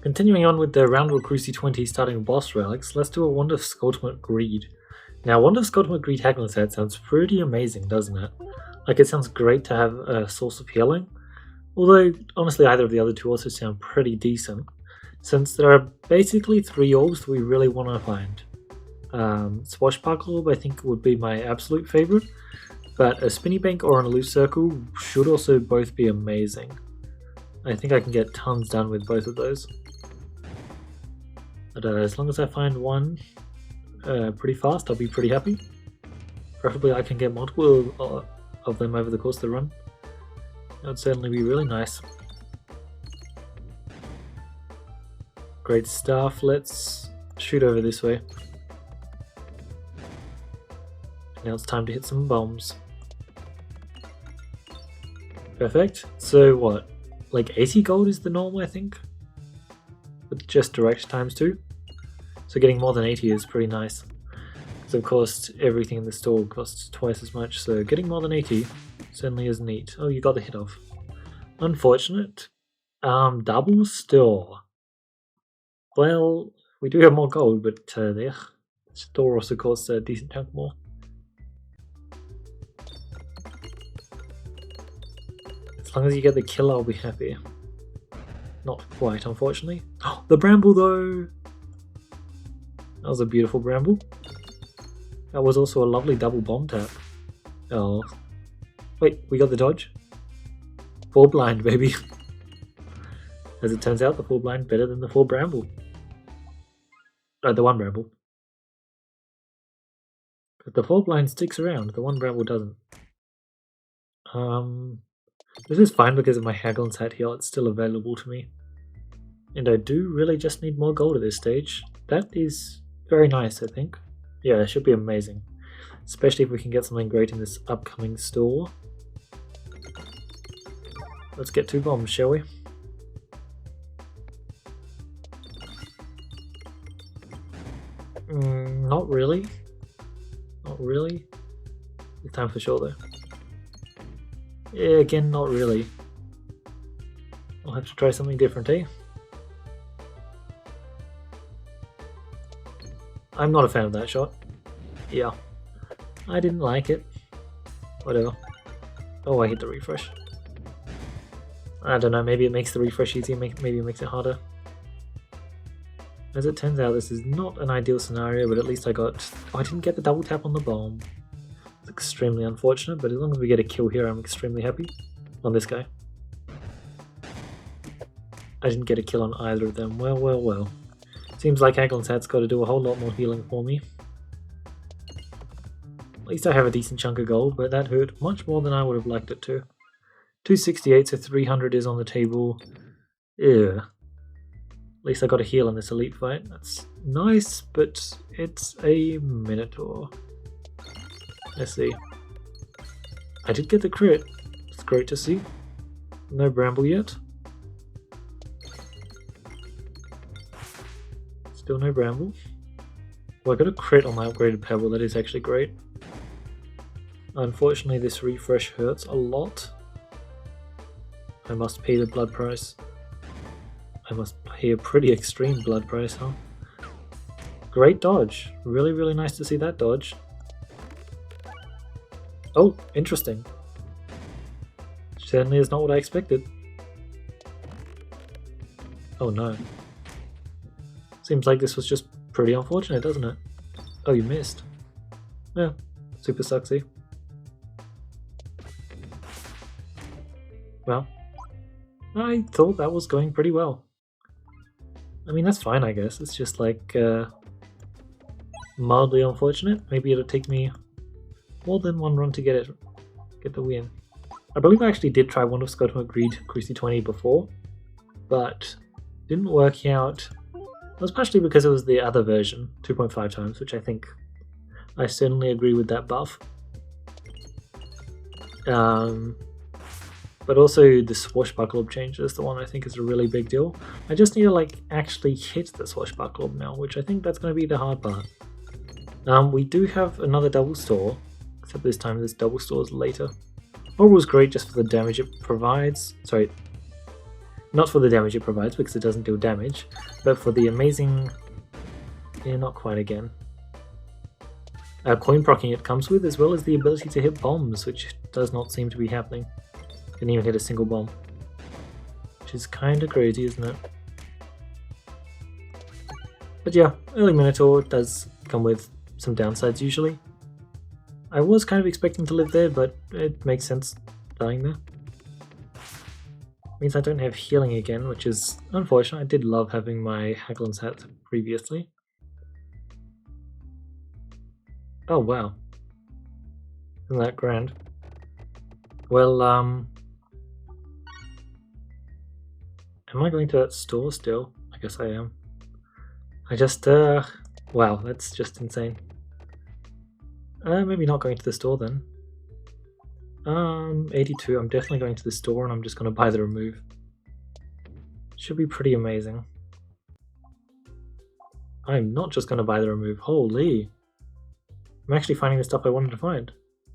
Continuing on with the Round of Cruci 20 starting boss relics, let's do a Wand of Ultimate Greed. Now, Wand of Ultimate Greed Haglin set sounds pretty amazing, doesn't it? Like, it sounds great to have a source of healing, although honestly either of the other two also sound pretty decent, since there are basically 3 orbs we really want to find. Swashbuckle Orb I think would be my absolute favourite, but a Spinny Bank or an Loose Circle should also both be amazing. I think I can get tons done with both of those. But as long as I find one pretty fast, I'll be pretty happy. Preferably I can get multiple of them over the course of the run. That would certainly be really nice. Great stuff, let's shoot over this way. Now it's time to hit some bombs. Perfect. So what? Like 80 gold is the norm, I think? With just direct times 2. So getting more than 80 is pretty nice. Because of course everything in the store costs twice as much, so getting more than 80 certainly is neat. Oh, you got the hit off. Unfortunate. Double store. Well, we do have more gold, but the store also costs a decent chunk more. As long as you get the kill, I'll be happy. Not quite, unfortunately. Oh, the bramble though! That was a beautiful bramble. That was also a lovely double bomb tap. Oh. Wait, we got the dodge? Full blind, baby. As it turns out, the full blind better than the full bramble. The one bramble. But the full blind sticks around, the one bramble doesn't. This is fine because of my Haglin's hat here, it's still available to me. And I do really just need more gold at this stage. That is very nice, I think. Yeah, it should be amazing. Especially if we can get something great in this upcoming store. Let's get 2 bombs, shall we? Not really. Not really. It's time for sure though. Yeah, again, not really. I'll have to try something different, eh? I'm not a fan of that shot. Yeah. I didn't like it. Whatever. Oh, I hit the refresh. I don't know, maybe it makes the refresh easier, maybe it makes it harder. As it turns out, this is not an ideal scenario, but at least I got... Oh, I didn't get the double tap on the bomb. It's extremely unfortunate, but as long as we get a kill here, I'm extremely happy. On this guy. I didn't get a kill on either of them. Well, well, well. Seems like Haglin's hat's got to do a whole lot more healing for me. At least I have a decent chunk of gold, but that hurt much more than I would have liked it to. 268, so 300 is on the table. Ew. At least I got a heal in this elite fight. That's nice, but it's a Minotaur. Let's see. I did get the crit. It's great to see. No bramble yet. Still no bramble. Well, I got a crit on my upgraded pebble. That is actually great. Unfortunately, this refresh hurts a lot. I must pay the blood price. I must pay a pretty extreme blood price, huh? Great dodge. Really, really nice to see that dodge. Oh, interesting. Certainly is not what I expected. Oh no. Seems like this was just pretty unfortunate, doesn't it? Oh, you missed. Yeah, super sucksy. Well, I thought that was going pretty well. I mean, that's fine, I guess. It's just like mildly unfortunate. Maybe it'll take me more than one run to get the win. I believe I actually did try one of Ultimate Greed Cruci 20 before, but didn't work out. It was partially because it was the other version, 2.5 times, which I think I certainly agree with that buff. But also the Swashbuckle Orb change is the one I think is a really big deal. I just need to like actually hit the Swashbuckle Orb now, which I think that's going to be the hard part. We do have another double store, except this time this double store is later. Orb was great just for the damage it provides. Sorry, Not for the damage it provides, because it doesn't deal damage, but for the amazing... Yeah, not quite again. Coin procking it comes with, as well as the ability to hit bombs, which does not seem to be happening. Didn't even hit a single bomb. Which is kinda crazy, isn't it? But yeah, early Minotaur does come with some downsides usually. I was kind of expecting to live there, but it makes sense dying there. Means I don't have healing again, which is unfortunate. I did love having my Haglund's hat previously. Oh wow. Isn't that grand? Well, am I going to that store still? I guess I am. I just, wow, that's just insane. Maybe not going to the store then. 82, I'm definitely going to the store and I'm just going to buy the remove. Should be pretty amazing. I'm not just going to buy the remove, holy. I'm actually finding the stuff I wanted to find.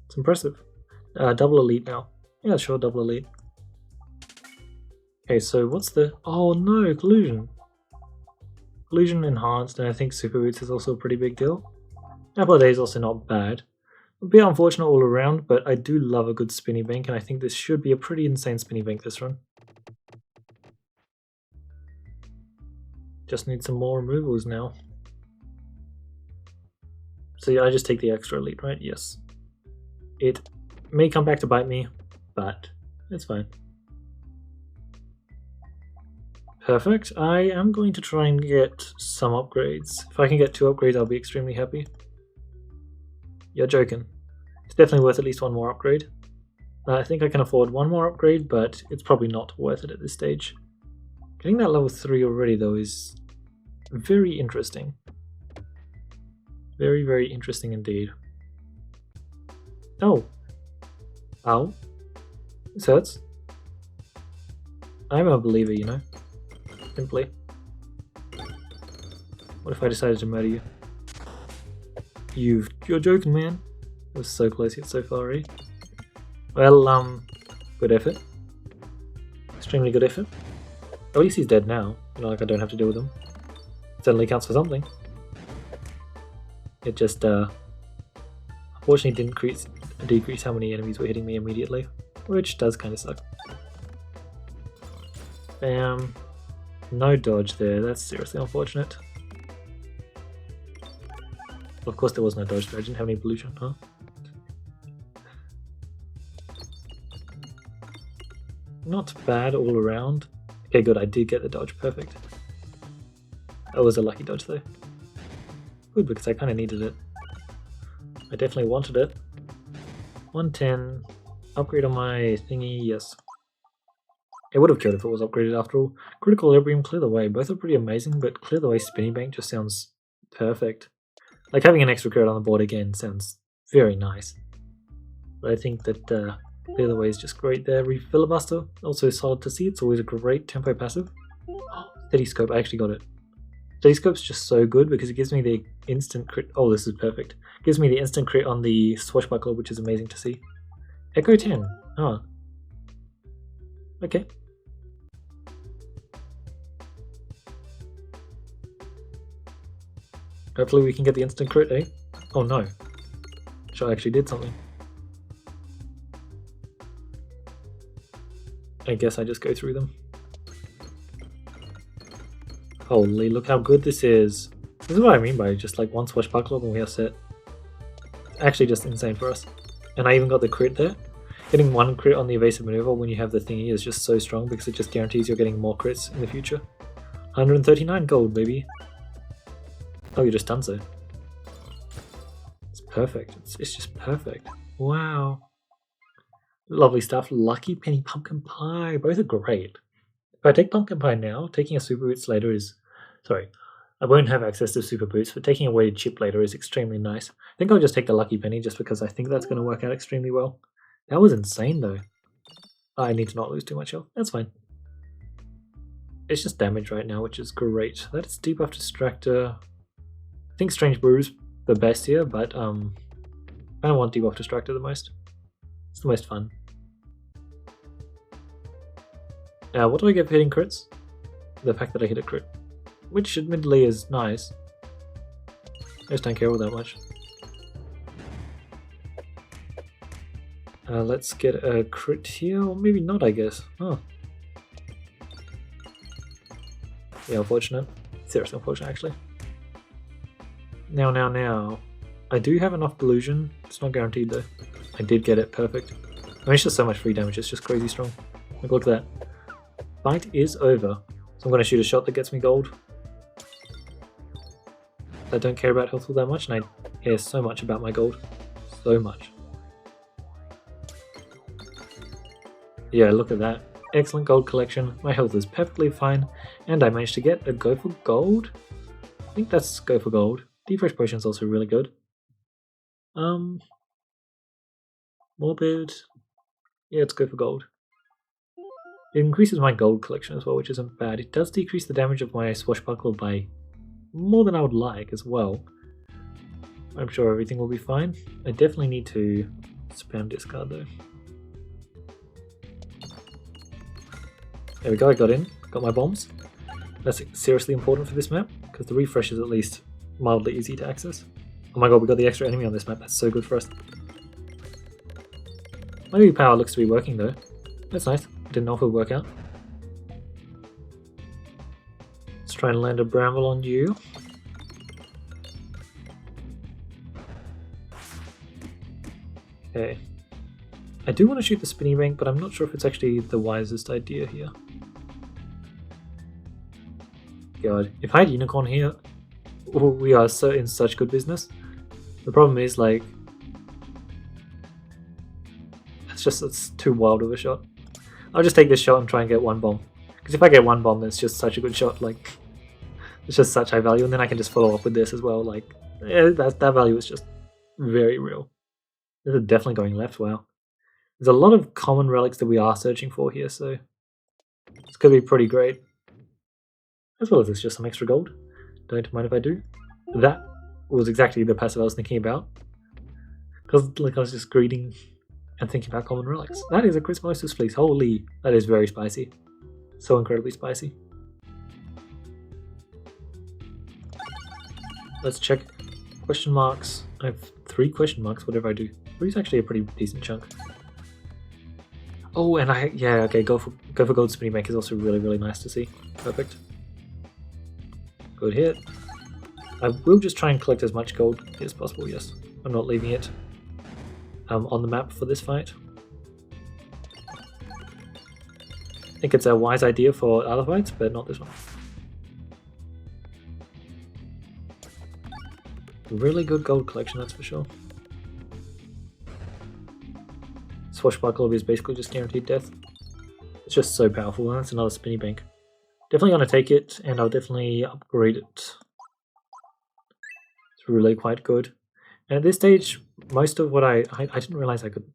It's impressive. Double elite now. Yeah, sure, double elite. Okay, so what's the... Oh no, collusion. Collusion enhanced, and I think super boots is also a pretty big deal. Apple a day is also not bad. A bit unfortunate all around, but I do love a good spinny bank, and I think this should be a pretty insane spinny bank this run. Just need some more removals now. So yeah, I just take the extra elite, right? Yes. It may come back to bite me, but it's fine. Perfect. I am going to try and get some upgrades. If I can get 2 upgrades, I'll be extremely happy. You're joking. It's definitely worth at least 1 more upgrade. I think I can afford 1 more upgrade, but it's probably not worth it at this stage. Getting that level 3 already, though, is very interesting. Very, very interesting indeed. Oh. Ow. This hurts. I'm a believer, you know. Simply. What if I decided to murder you? You're joking, man. It was so close yet so far already. Well, good effort. Extremely good effort. At least he's dead now. You know, like I don't have to deal with him. It certainly counts for something. It just, unfortunately didn't decrease how many enemies were hitting me immediately, which does kind of suck. Bam. No dodge there, that's seriously unfortunate. Of course there was no dodge there, I didn't have any pollution, huh? Not bad all around. Okay, good, I did get the dodge, perfect. That was a lucky dodge though. Good, because I kind of needed it. I definitely wanted it. 110. Upgrade on my thingy, yes. It would have killed if it was upgraded after all. Critical Equilibrium, Clear the Way. Both are pretty amazing, but Clear the Way Spinny Bank just sounds perfect. Like having an extra crit on the board again sounds very nice. But I think that Clear the Way is just great there. Filibuster, also solid to see. It's always a great tempo passive. Oh, Steady Scope, I actually got it. Steady Scope's just so good because it gives me the instant crit. Oh, this is perfect. It gives me the instant crit on the Swashbuckler, which is amazing to see. Echo 10. Oh. Okay. Hopefully we can get the instant crit, eh? Oh no. Which I actually did something. I guess I just go through them. Holy, look how good this is. This is what I mean by just like 1 Swashbuckler and we are set. Actually just insane for us. And I even got the crit there. Getting 1 crit on the evasive maneuver when you have the thingy is just so strong because it just guarantees you're getting more crits in the future. 139 gold, baby. Oh, you just done so. It's perfect. It's just perfect. Wow. Lovely stuff. Lucky Penny, Pumpkin Pie. Both are great. If I take Pumpkin Pie now, taking a Super Boots later is... Sorry. I won't have access to Super Boots, but taking a weighted chip later is extremely nice. I think I'll just take the Lucky Penny just because I think that's going to work out extremely well. That was insane though. I need to not lose too much health. That's fine. It's just damage right now, which is great. That is debuff Distractor. I think Strange Brew's the best here, but I don't want debuff Distractor the most. It's the most fun. Now, what do I get for hitting crits? The fact that I hit a crit. Which admittedly is nice. I just don't care all that much. Let's get a crit here, or maybe not, I guess. Oh. Yeah, unfortunate. Seriously unfortunate, actually. Now. I do have enough delusion. It's not guaranteed, though. I did get it, perfect. I mean, it's just so much free damage, it's just crazy strong. Like, look at that. Fight is over. So I'm going to shoot a shot that gets me gold. I don't care about health all that much, and I care so much about my gold. So much. Yeah, look at that. Excellent gold collection, my health is perfectly fine, and I managed to get a go for gold? I think that's go for gold. Defresh potion is also really good. Morbid. Yeah, it's go for gold. It increases my gold collection as well, which isn't bad. It does decrease the damage of my swashbuckler by more than I would like as well. I'm sure everything will be fine. I definitely need to spam discard though. There we go, I got in, got my bombs. That's seriously important for this map, because the refresh is at least mildly easy to access. Oh my god, we got the extra enemy on this map, that's so good for us. My new power looks to be working though. That's nice, didn't know if it would work out. Let's try and land a bramble on you. Okay. I do want to shoot the spinny bank, but I'm not sure if it's actually the wisest idea here. God, if I had unicorn here, we are so in such good business. The problem is, like, it's too wild of a shot. I'll just take this shot and try and get one bomb. Because if I get one bomb, then it's just such a good shot. Like, it's just such high value, and then I can just follow up with this as well. Like, yeah, that value is just very real. This is definitely going left. Wow. There's a lot of common relics that we are searching for here, so it's going to be pretty great. As well as it's just some extra gold. Don't mind if I do. That was exactly the passive I was thinking about. Because like I was just greeting and thinking about common relics. That is a Crismosis Fleece. Holy, that is very spicy. So incredibly spicy. Let's check question marks. I have 3 question marks, whatever I do. 3 is actually a pretty decent chunk. Oh, and okay, go for gold spinning bank is also really, really nice to see. Perfect. Good hit. I will just try and collect as much gold as possible, yes. I'm not leaving it on the map for this fight. I think it's a wise idea for other fights, but not this one. Really good gold collection, that's for sure. Swashbuckler is basically just guaranteed death. It's just so powerful, and that's another spinny bank. Definitely going to take it, and I'll definitely upgrade it. It's really quite good. And at this stage, most of what I didn't realize I could...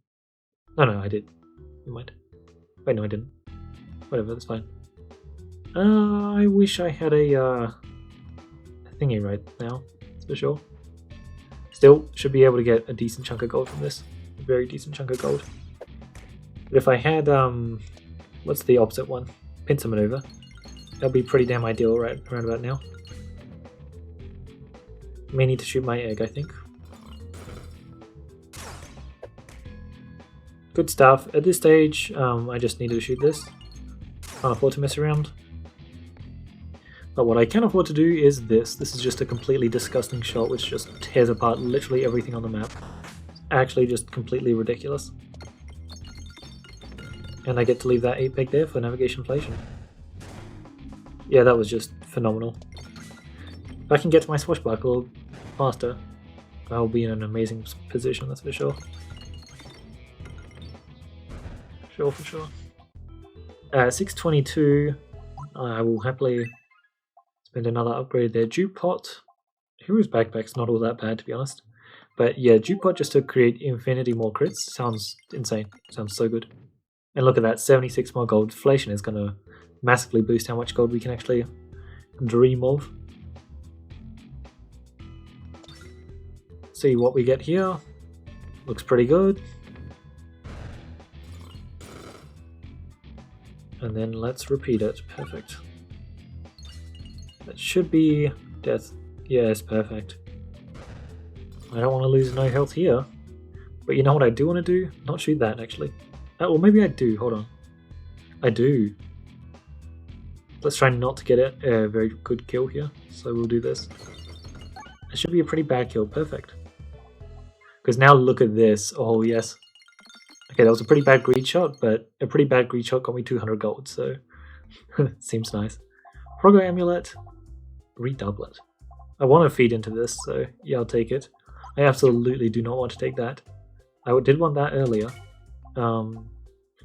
No, I did. Never mind. Wait, no, I didn't. Whatever, that's fine. I wish I had a thingy right now, that's for sure. Still, should be able to get a decent chunk of gold from this. A very decent chunk of gold. But if I had, what's the opposite one? Pincer Maneuver. That'd be pretty damn ideal right around about now. May need to shoot my egg, I think. Good stuff. At this stage, I just needed to shoot this. Can't afford to mess around. But what I can afford to do is this. This is just a completely disgusting shot which just tears apart literally everything on the map. It's actually just completely ridiculous. And I get to leave that 8 peg there for navigation inflation. Yeah, that was just phenomenal. If I can get to my swashbuckler faster, I'll be in an amazing position, that's for sure. For sure. 622, I will happily spend another upgrade there. Jukepot, Hero's Backpack's not all that bad to be honest. But yeah, Jukepot just to create infinity more crits sounds insane, sounds so good. And look at that, 76 more gold. Inflation is going to massively boost how much gold we can actually dream of. See what we get here. Looks pretty good. And then let's repeat it. Perfect. That should be death. Yes, perfect. I don't want to lose no health here. But you know what I do want to do? Not shoot that, actually. Well, maybe I do. Hold on. I do. Let's try not to get a very good kill here. So we'll do this. It should be a pretty bad kill. Perfect. Because now look at this. Oh, yes. Okay, that was a pretty bad greed shot, but a pretty bad greed shot got me 200 gold, so seems nice. Progo Amulet, redoublet. I want to feed into this, so yeah, I'll take it. I absolutely do not want to take that. I did want that earlier.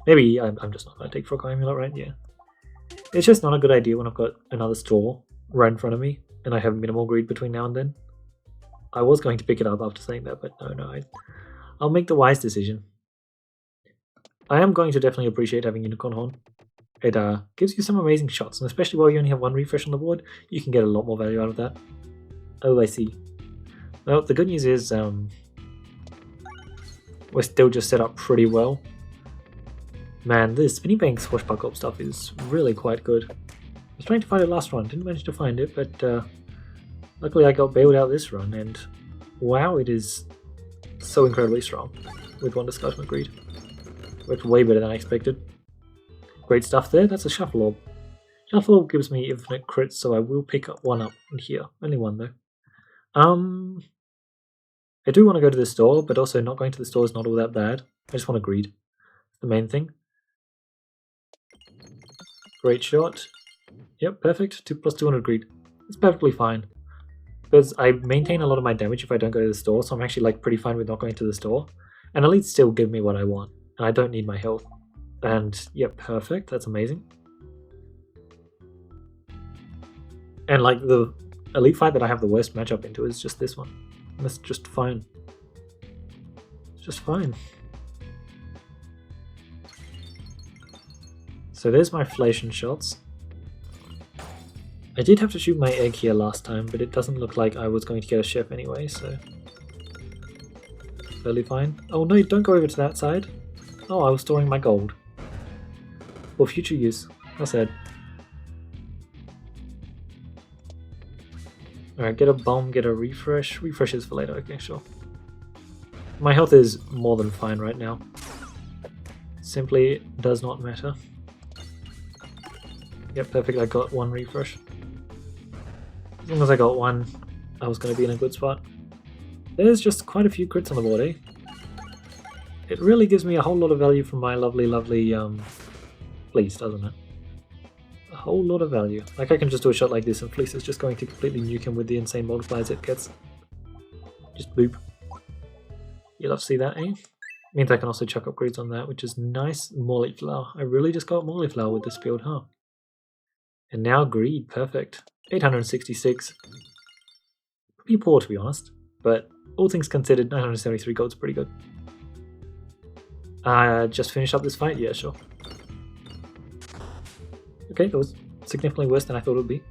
Maybe I'm just not going to take Progo Amulet, right? Yeah. It's just not a good idea when I've got another store right in front of me, and I have minimal greed between now and then. I was going to pick it up after saying that, but no, I'll make the wise decision. I am going to definitely appreciate having Unicorn Horn. It gives you some amazing shots, and especially while you only have one refresh on the board, you can get a lot more value out of that. Oh, I see. Well, the good news is we're still just set up pretty well. Man, this Spinny Bank Swashbuckle stuff is really quite good. I was trying to find it last run, didn't manage to find it, but luckily I got bailed out this run, and wow, it is so incredibly strong with Wonder Scoutman Greed. Worked way better than I expected. Great stuff there. That's a Shuffle Orb. Shuffle Orb gives me infinite crits, so I will pick up one up in here. Only one though. I do want to go to the store, but also not going to the store is not all that bad. I just want to greed. That's the main thing. Great shot. Yep, perfect. 2 plus 200 greed. It's perfectly fine. Because I maintain a lot of my damage if I don't go to the store, so I'm actually like pretty fine with not going to the store. And Elites still give me what I want. I don't need my health. And yep, perfect. That's amazing. And like the elite fight that I have the worst matchup into is just this one. And that's just fine. It's just fine. So there's my inflation shots. I did have to shoot my egg here last time, but it doesn't look like I was going to get a chef anyway, so fairly fine. Oh no, don't go over to that side. Oh, I was storing my gold. For future use. That's sad. Alright, get a bomb, get a refresh. Refreshes for later, okay, sure. My health is more than fine right now. Simply does not matter. Yep, perfect, I got one refresh. As long as I got one, I was going to be in a good spot. There's just quite a few crits on the board, eh? It really gives me a whole lot of value from my lovely fleece, doesn't it? A whole lot of value. Like I can just do a shot like this and fleece is just going to completely nuke him with the insane multipliers it gets. Just boop. You love to see that, eh? Means I can also chuck upgrades on that, which is nice. Morley Flower. I really just got Morley Flower with this build, huh? And now Greed, perfect. 866. Pretty poor to be honest, but all things considered, 973 gold's pretty good. Just finish up this fight? Yeah, sure. Okay, that was significantly worse than I thought it would be.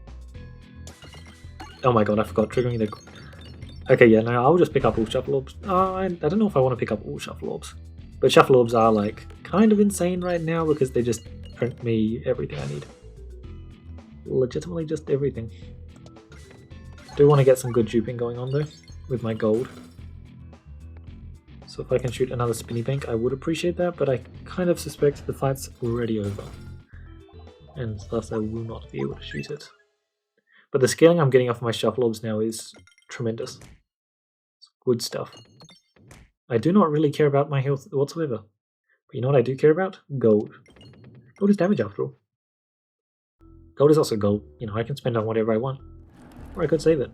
Oh my god, I forgot triggering the... Okay, yeah, no, I'll just pick up all Shuffle Orbs. I don't know if I want to pick up all Shuffle Orbs. But Shuffle Orbs are, like, kind of insane right now because they just print me everything I need. Legitimately just everything. Do want to get some good duping going on, though, with my gold. So if I can shoot another Spinny Bank, I would appreciate that, but I kind of suspect the fight's already over. And thus I will not be able to shoot it. But the scaling I'm getting off my Shuffle Orbs now is tremendous. It's good stuff. I do not really care about my health whatsoever. But you know what I do care about? Gold. Gold is damage after all. Gold is also gold. You know, I can spend on whatever I want. Or I could save it.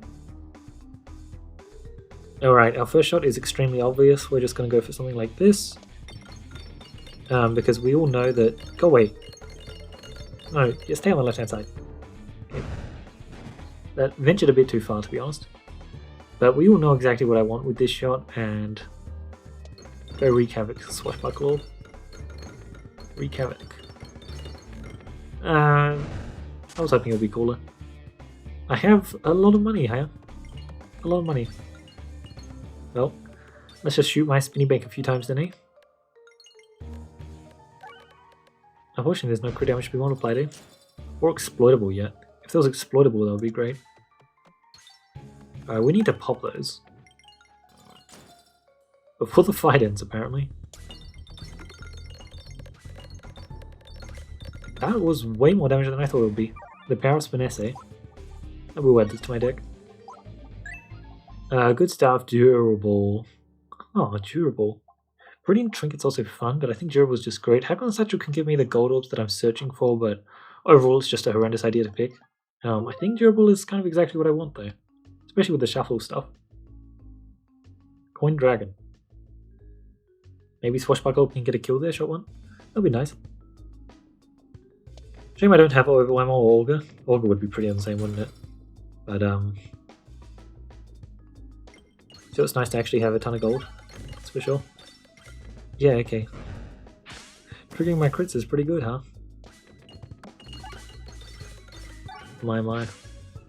Alright, our first shot is extremely obvious. We're just going to go for something like this. Because we all know that... Go away. No, you stay on the left-hand side. Okay. That ventured a bit too far, to be honest. But we all know exactly what I want with this shot, and... Go Wreak Havoc, Swashbuckle Orb. Wreak Havoc. I was hoping it would be cooler. I have a lot of money here. A lot of money. Well, let's just shoot my Spinny Bank a few times then, eh? Unfortunately, there's no crit damage to be multiplied in. Or exploitable yet. If there was exploitable, that would be great. Alright, we need to pop those. Before the fight ends, apparently. That was way more damage than I thought it would be. The power of Spinesse. I will add this to my deck. Good stuff, durable. Oh, durable. Brilliant Trinket's also fun, but I think durable is just great. Hackle Satchel can give me the gold orbs that I'm searching for, but overall it's just a horrendous idea to pick. I think durable is kind of exactly what I want though. Especially with the shuffle stuff. Coin Dragon. Maybe Swashbuckle can get a kill there, shot one. That'd be nice. Shame I don't have Overwhelm or Olga. Olga would be pretty insane, wouldn't it? But so it's nice to actually have a ton of gold. That's for sure. Yeah, okay. Triggering my crits is pretty good, huh? My.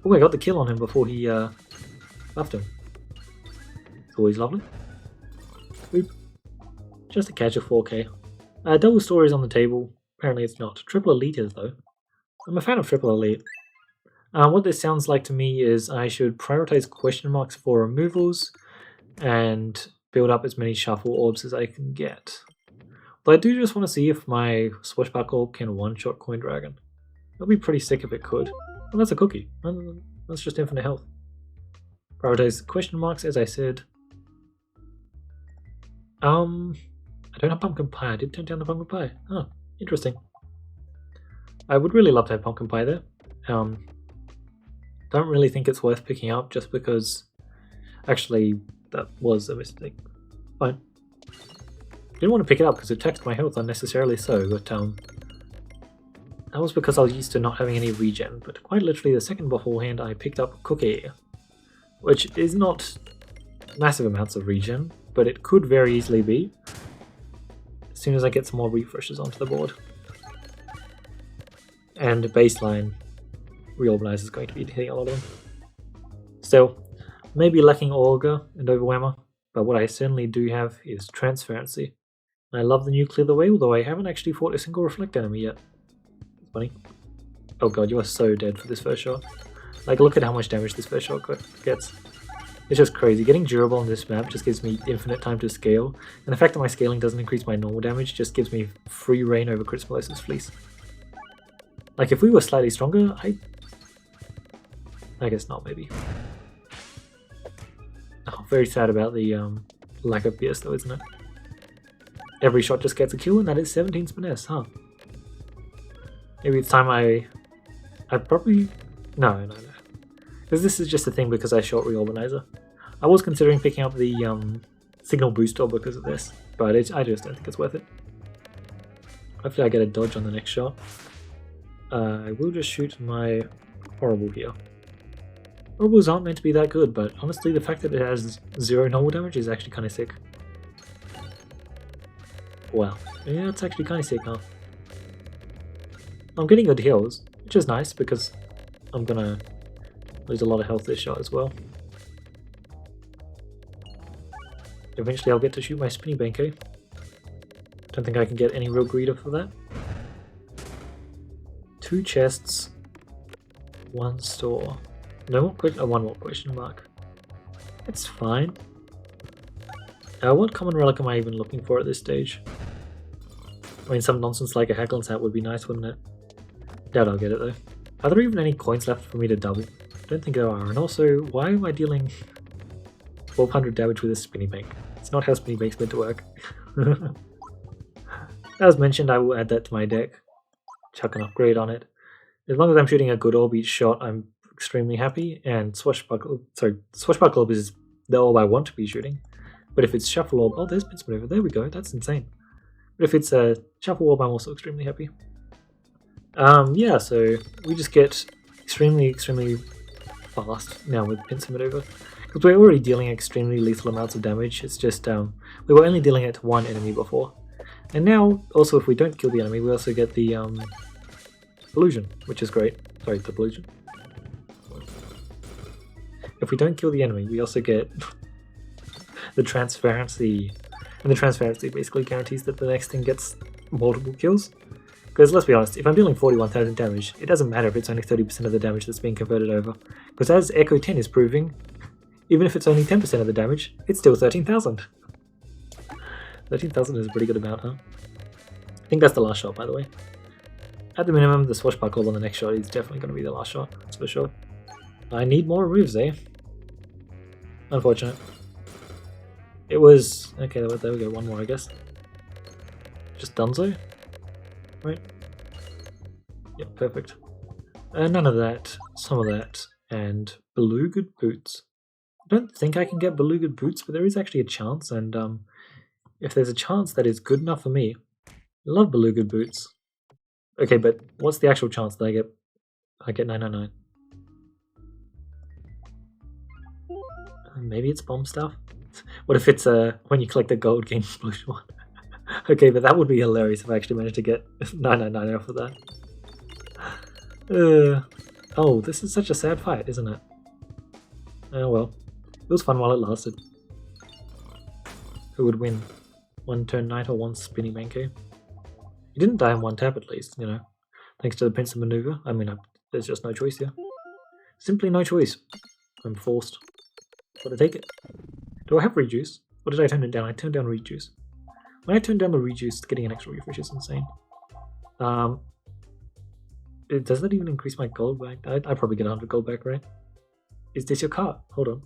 Oh, I got the kill on him before he buffed him. It's always lovely. Boop. Just a catch of 4k. Double stories on the table. Apparently it's not. Triple elite is though. I'm a fan of triple elite. What this sounds like to me is I should prioritize question marks for removals and build up as many shuffle orbs as I can get. But I do just want to see if my Swashbuckle can one-shot Coin Dragon. That'd be pretty sick if it could. Well, that's a cookie. That's just infinite health. Prioritize question marks, as I said. I don't have pumpkin pie. I did turn down the pumpkin pie. Oh, interesting. I would really love to have pumpkin pie there. Don't really think it's worth picking up just because actually that was a mistake. Fine. Didn't want to pick it up because it taxed my health unnecessarily so, but that was because I was used to not having any regen, but quite literally the second beforehand I picked up Cookie, which is not massive amounts of regen, but it could very easily be as soon as I get some more refreshes onto the board. And baseline Reorganizer is going to be hitting a lot of them. Still, maybe lacking Augur and Overwhelmer, but what I certainly do have is Transparency. And I love the new Clear the Way, although I haven't actually fought a single Reflect enemy yet. It's funny. Oh god, you are so dead for this first shot. Like, look at how much damage this first shot gets. It's just crazy. Getting durable on this map just gives me infinite time to scale, and the fact that my scaling doesn't increase my normal damage just gives me free reign over Crystallizer's Fleece. Like, if we were slightly stronger, I guess not, maybe. Oh, very sad about the lack of Pierce though, isn't it? Every shot just gets a kill, and that is 17 Spinesse, huh? Maybe it's time I probably... No. Because this is just a thing because I shot Reorganizer. I was considering picking up the Signal Booster because of this, but I just don't think it's worth it. Hopefully I get a dodge on the next shot. I will just shoot my Horrible here. Horribles aren't meant to be that good, but honestly the fact that it has 0 normal damage is actually kind of sick. Wow. Yeah, it's actually kind of sick, huh? I'm getting good heals, which is nice because I'm gonna lose a lot of health this shot as well. Eventually I'll get to shoot my Spinny Bankai. Don't think I can get any real greed for that. 2 chests, 1 store. No more question. One more question mark. It's fine. What common relic am I even looking for at this stage? I mean, some nonsense like a Hacklin's hat would be nice, wouldn't it? Doubt I'll get it though. Are there even any coins left for me to double? Don't think there are. And also, why am I dealing 1200 damage with a Spinny Bank? It's not how Spinny Bank's meant to work. As mentioned, I will add that to my deck. Chuck an upgrade on it. As long as I'm shooting a good orb each shot, I'm extremely happy. And Swashbuckle Orb is the orb I want to be shooting. But if it's Shuffle Orb, oh, there's Pinch Maneuver. There we go. That's insane. But if it's a Shuffle Orb, I'm also extremely happy. Yeah, so we just get extremely fast now with Pinch Maneuver. Because we're already dealing extremely lethal amounts of damage. It's just, we were only dealing it to one enemy before. And now, also, if we don't kill the enemy, we also get the illusion, which is great. Sorry, the illusion. If we don't kill the enemy, we also get the transparency. And the transparency basically guarantees that the next thing gets multiple kills. Because let's be honest, if I'm dealing 41,000 damage, it doesn't matter if it's only 30% of the damage that's being converted over. Because as Echo 10 is proving, even if it's only 10% of the damage, it's still 13,000. 13,000 is a pretty good amount, huh? I think that's the last shot, by the way. At the minimum, the swashbuckle on the next shot is definitely going to be the last shot, that's for sure. I need more moves, eh? Unfortunate. It was... okay, there we go, one more, I guess. Just Dunzo? Right? Yep, perfect. None of that, some of that, and beluga boots. I don't think I can get beluga boots, but there is actually a chance, and if there's a chance that is good enough for me, I love beluga boots. Okay, but what's the actual chance that I get 999? Maybe it's bomb stuff? What if it's when you collect the gold game explosion one? Okay, but that would be hilarious if I actually managed to get 999 off of that. Oh, this is such a sad fight, isn't it? Oh well. It was fun while it lasted. Who would win? One turn knight or one spinny manco? He didn't die in one tap at least, you know. Thanks to the pincer maneuver. I mean, there's just no choice here. Simply no choice. I'm forced. Gotta take it. Do I have rejuice? Or did I turn it down? I turned down rejuice. When I turned down the rejuice, getting an extra refresh is insane. Does that even increase my gold back? I probably get 100 gold back, right? Is this your card? Hold on.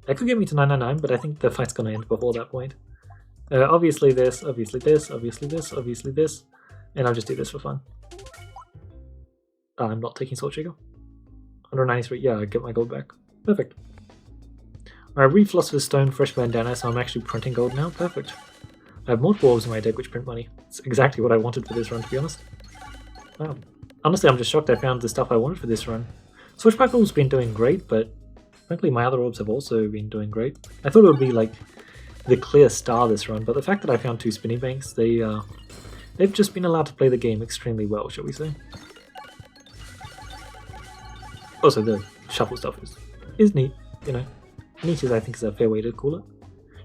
That could get me to 999, but I think the fight's gonna end before that point. Obviously this, obviously this, obviously this, obviously this, and I'll just do this for fun. I'm not taking Soul Trigger. 193, yeah, I get my gold back. Perfect. Alright, Re-Philosopher's Stone, fresh bandana, so I'm actually printing gold now. Perfect. I have multiple orbs in my deck which print money. It's exactly what I wanted for this run, to be honest. Wow. Honestly, I'm just shocked I found the stuff I wanted for this run. Swashbuckle's been doing great, but frankly my other orbs have also been doing great. I thought it would be like the clear star this run, but the fact that I found 2 spinning banks, they've just been allowed to play the game extremely well, shall we say. Also, the shuffle stuff is neat, you know. Neat is, I think, is a fair way to call it.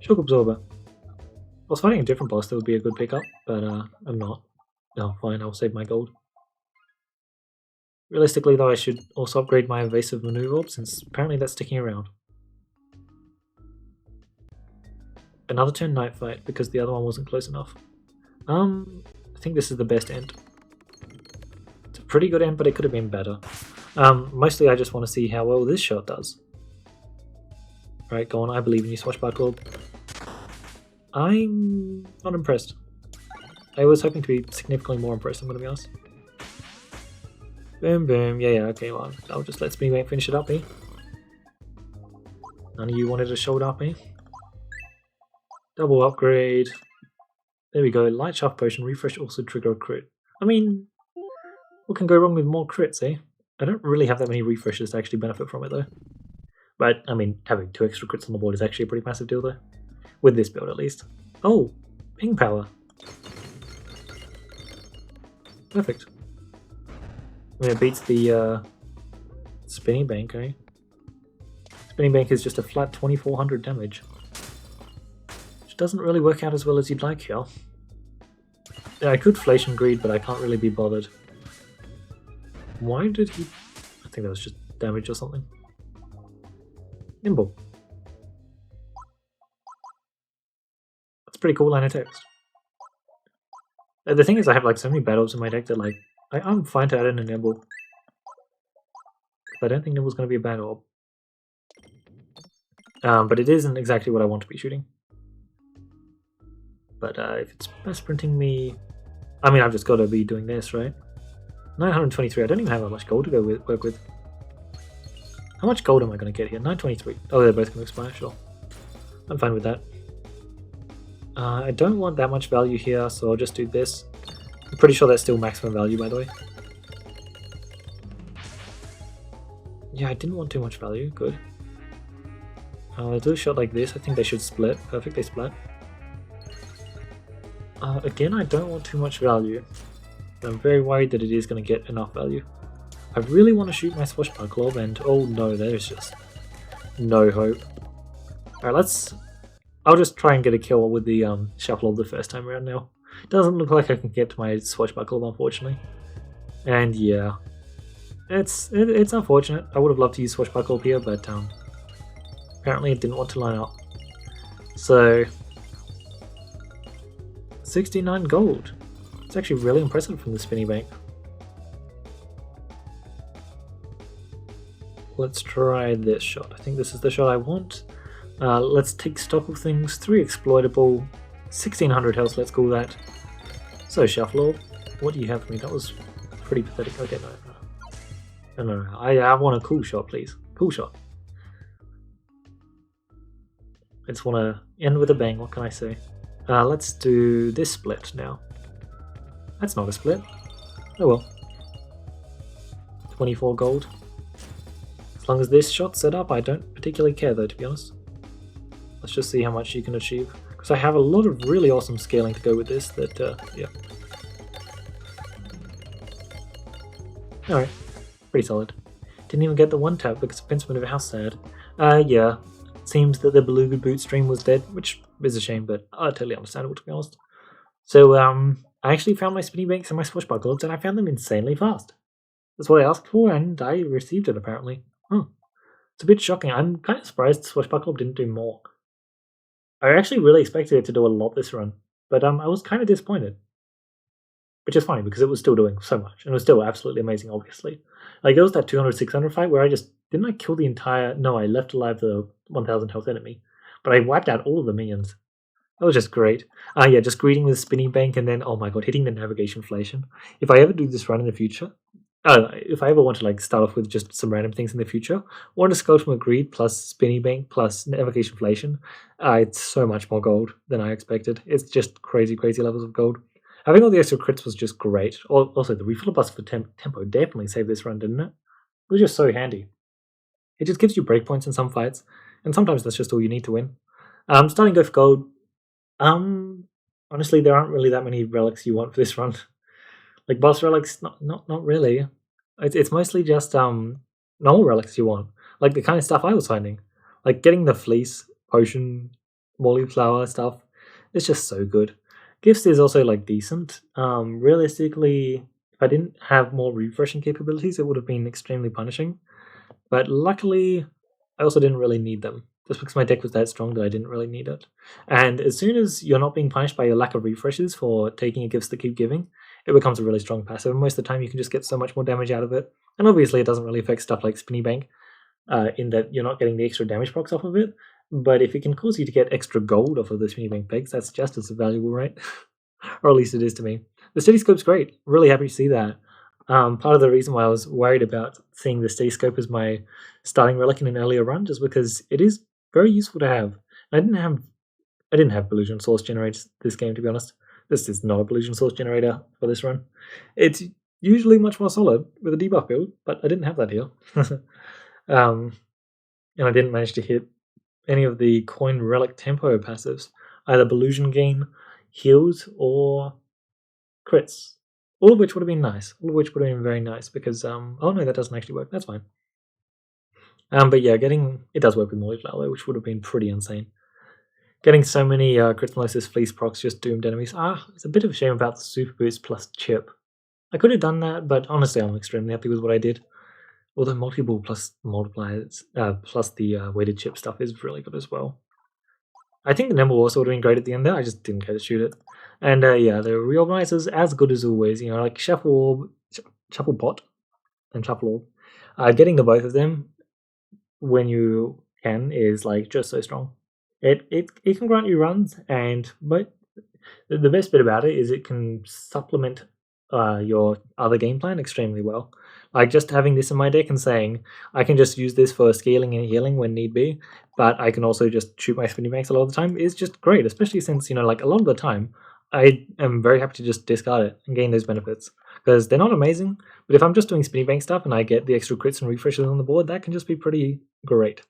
Shock Absorber. I was fighting a different boss that would be a good pickup, but I'm not. No, fine, I'll save my gold. Realistically, though, I should also upgrade my evasive maneuver orb, since apparently that's sticking around. Another turn night fight, because the other one wasn't close enough. I think this is the best end. It's a pretty good end, but it could have been better. Mostly I just want to see how well this shot does. Right, go on, I believe in you, Swashbuckle. I'm not impressed. I was hoping to be significantly more impressed, I'm gonna be honest. Boom, boom, yeah, okay, well, I'll just let Spinny Bank finish it up, eh? None of you wanted to show it up, eh? Double upgrade. There we go, Light Shaft Potion, refresh also trigger a crit. I mean, what can go wrong with more crits, eh? I don't really have that many refreshes to actually benefit from it, though. But, I mean, having 2 extra crits on the board is actually a pretty massive deal, though. With this build, at least. Oh! Ping power! Perfect. I mean, it beats the, Spinning Bank, eh? Spinning Bank is just a flat 2400 damage. Which doesn't really work out as well as you'd like here. Yeah, I could Flash and Greed, but I can't really be bothered. Why did he... I think that was just damage or something. Nimble. That's pretty cool line of text. The thing is, I have like so many battles in my deck that like I'm fine to add in a Nimble. I don't think Nimble's going to be a bad orb. But it isn't exactly what I want to be shooting. But if it's best printing me... I mean, I've just got to be doing this, right? 923, I don't even have that much gold to go work with. How much gold am I going to get here? 923. Oh, they're both going to expire, sure. I'm fine with that. I don't want that much value here, so I'll just do this. I'm pretty sure that's still maximum value, by the way. Yeah, I didn't want too much value. Good. I'll do a shot like this. I think they should split. Perfect, they split. Again, I don't want too much value. I'm very worried that it is going to get enough value. I really want to shoot my Swashbuckle Orb, and oh no, there's just no hope. Alright, I'll just try and get a kill with the Shuffle Orb the first time around now. Doesn't look like I can get to my swashbuckle, unfortunately. And yeah, it's unfortunate. I would have loved to use swashbuckle here, but apparently it didn't want to line up. So 69 gold. It's actually really impressive from the spinny bank. Let's try this shot. I think this is the shot I want. Let's take stock of things. 3 exploitable, 1600 health, let's call that. So Shuffle, what do you have for me? That was pretty pathetic. Okay, no. I want a cool shot, please. Cool shot. I just want to end with a bang, what can I say? Let's do this split now. That's not a split. Oh well. 24 gold. As long as this shot's set up, I don't particularly care though, to be honest. Let's just see how much you can achieve. Because I have a lot of really awesome scaling to go with this that, yeah. Alright, pretty solid. Didn't even get the 1-tap because of Pensman of how sad. Yeah. Seems that the Beluga Boot stream was dead, which is a shame, but totally understandable, to be honest. So, I actually found my spinny banks and my swashbuckles, and I found them insanely fast. That's what I asked for, and I received it, apparently. It's a bit shocking. I'm kind of surprised Swashbuckle didn't do more. I actually really expected it to do a lot this run, but I was kind of disappointed. Which is funny, because it was still doing so much, and it was still absolutely amazing, obviously. Like, there was that 200-600 fight where I just... Didn't I kill the entire... No, I left alive the 1000 health enemy, but I wiped out all of the minions. That was just great. Yeah, just greeting with spinning bank, and then, oh my god, hitting the navigation inflation. If I ever do this run in the future... if I ever want to like start off with just some random things in the future, want to Sculptum of Greed plus Spinny Bank plus Navigation Inflation, it's so much more gold than I expected. It's just crazy, crazy levels of gold. Having all the extra crits was just great. Also, the refill bus for tempo definitely saved this run, didn't it? It was just so handy. It just gives you breakpoints in some fights, and sometimes that's just all you need to win. Starting to go for gold. Honestly, there aren't really that many relics you want for this run. Like boss relics, not really. It's mostly just normal relics you want, like the kind of stuff I was finding, like getting the fleece, potion, molly flower stuff. It's just so good. Gifts is also like decent. Realistically, if I didn't have more refreshing capabilities, it would have been extremely punishing. But luckily, I also didn't really need them, just because my deck was that strong that I didn't really need it. And as soon as you're not being punished by your lack of refreshes for taking a gifts that keep giving, it becomes a really strong passive. And most of the time you can just get so much more damage out of it. And obviously it doesn't really affect stuff like Spinny Bank, in that you're not getting the extra damage procs off of it. But if it can cause you to get extra gold off of the Spinny Bank pegs, that's just as valuable, right? Or at least it is to me. The Steady Scope's great. Really happy to see that. Part of the reason why I was worried about seeing the Steady Scope as my starting relic in an earlier run, just because it is very useful to have. I didn't have Illusion Source generators this game, to be honest. This is not a Illusion Source generator for this run. It's usually much more solid with a debuff build, but I didn't have that here. And I didn't manage to hit any of the coin relic tempo passives, either Illusion Gain, heals, or crits. All of which would have been nice. All of which would have been very nice because, oh no, that doesn't actually work. That's fine. But yeah, it does work with Molly Flower, which would have been pretty insane. Getting so many Crystallizes Fleece procs just doomed enemies. It's a bit of a shame about the Super Boost plus Chip. I could have done that, but honestly, I'm extremely happy with what I did. Although multiple plus multipliers, plus the weighted chip stuff is really good as well. I think the Nimble also would have been great at the end there, I just didn't care to shoot it. And yeah, the Reorganizers as good as always, you know, like Shuffle Orb, Shuffle Pot, and Shuffle Orb. Getting the both of them when you can is like just so strong. It can grant you runs, but the best bit about it is it can supplement your other game plan extremely well. Like just having this in my deck and saying I can just use this for scaling and healing when need be, but I can also just shoot my spinning banks a lot of the time is just great, especially since, you know, like a lot of the time I am very happy to just discard it and gain those benefits because they're not amazing, but if I'm just doing spinning bank stuff and I get the extra crits and refreshes on the board, that can just be pretty great.